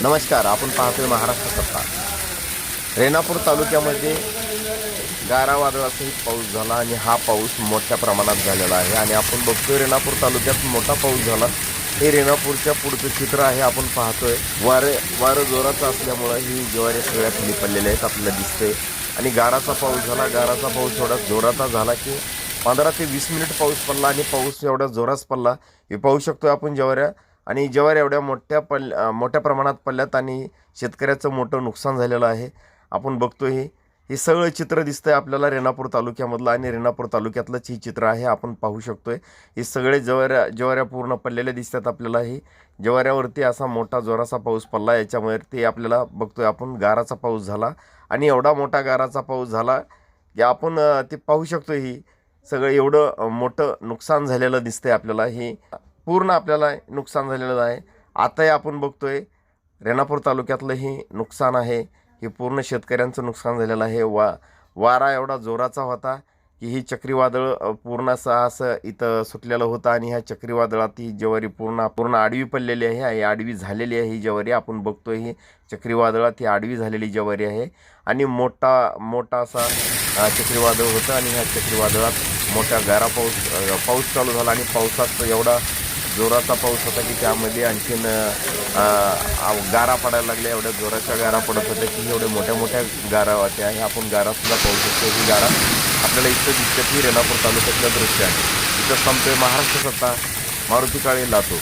नमस्कार, आपण पाहतोय महाराष्ट्र सत्ता। रेणापूर तालुक्यामध्ये गारा वादळासहित पाऊस झाला आणि हा पाऊस मोठ्या प्रमाणात झालेला आहे आणि आपण बघतोय रेणापूर तालुक्यात मोठा पाऊस झाला। हे रेणापूरच्या पुढचं चित्र आहे, आपण पाहतोय वारं जोराचं असल्यामुळे ही ज्वारी सगळ्या खाली पडलेल्या आहेत आपल्याला दिसते। आणि गाराचा पाऊस झाला। गाराचा पाऊस एवढा जोराचा झाला की 15 ते 20 मिनिट पाऊस पडला आणि पाऊस एवढा जोरात पडला हे पाहू शकतो आपण। ज्वारी एवढ्या मोठ्या प्रमाणात पडल्यात आणि शेतकऱ्याचं मोठं नुकसान झालेलं आहे। आपण बघतोय हे सगळं चित्र दिसतंय आपल्याला रेणापूर तालुक्यामधलं आणि रेणापूर तालुक्यातलंच ही चित्र आहे, आपण पाहू शकतोय। हे सगळे ज्वाऱ्या पूर्ण पडलेल्या दिसतात आपल्याला। ही ज्वाऱ्यावरती असा मोठा जोराचा पाऊस पडला, याच्यामुळे ते आपल्याला बघतोय आपण। गाराचा पाऊस झाला आणि एवढा मोठा गाराचा पाऊस झाला की आपण ते पाहू शकतोय। ही सगळं एवढं मोठं नुकसान झालेलं दिसतंय आपल्याला। हे पूर्ण आपल्याला नुकसान झालेलं आहे। आताही आपण बघतोय रेणापूर तालुक्यातलं हे नुकसान आहे, हे पूर्ण शेतकऱ्यांचं नुकसान झालेलं आहे। वारा एवढा जोराचा होता की ही चक्रीवादळ पूर्ण असं इथं सुटलेलं होतं आणि ह्या चक्रीवादळात ही ज्वारी पूर्ण आडवी पडलेली आहे, आडवी झालेली आहे ही ज्वारी। आपण बघतोय ही चक्रीवादळात ही आडवी झालेली ज्वारी आहे आणि मोठा असा चक्रीवादळ होतं आणि ह्या चक्रीवादळात मोठा पाऊस चालू झाला आणि पावसात एवढा जोराचा पाऊस होता की त्यामध्ये आणखीन गारा पडायला लागल्या। एवढ्या जोराच्या गारा पडत होत्या की एवढ्या मोठ्या गारा होत्या। हे आपण गारासुद्धा पाहू शकतो। ही गारा आपल्याला इथं दिसते की रेणापूर तालुक्यातलं दृश्य आहे। इथं संपतोय महाराष्ट्र सत्ता, मारुती काळे, लातूर।